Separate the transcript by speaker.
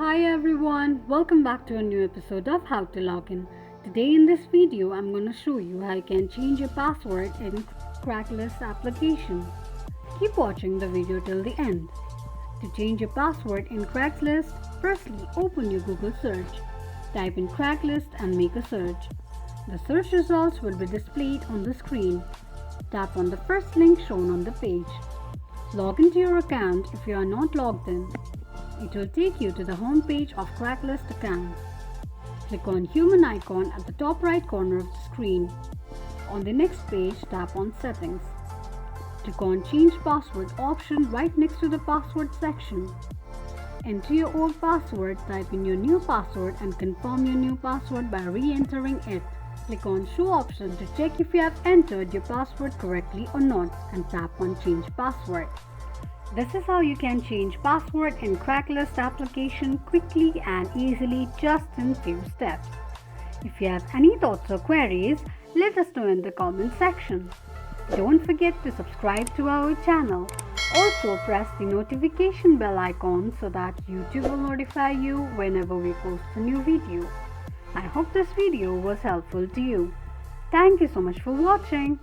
Speaker 1: Hi everyone, welcome back to a new episode of How to Login. Today in this video, I'm going to show you how you can change your password in Craigslist application. Keep watching the video till the end. To change your password in Craigslist, firstly open your Google search. Type in Craigslist and make a search. The search results will be displayed on the screen. Tap on the first link shown on the page. Log into your account if you are not logged in. It will take you to the home page of Craigslist account. Click on human icon at the top right corner of the screen. On the next page, tap on settings. Click on change password option right next to the password section. Enter your old password, type in your new password and confirm your new password by re-entering it. Click on show option to check if you have entered your password correctly or not and tap on change password. This is how you can change password in Craigslist application quickly and easily just in few steps. If you have any thoughts or queries, let us know in the comment section. Don't forget to subscribe to our channel. Also press the notification bell icon so that YouTube will notify you whenever we post a new video. I hope this video was helpful to you. Thank you so much for watching.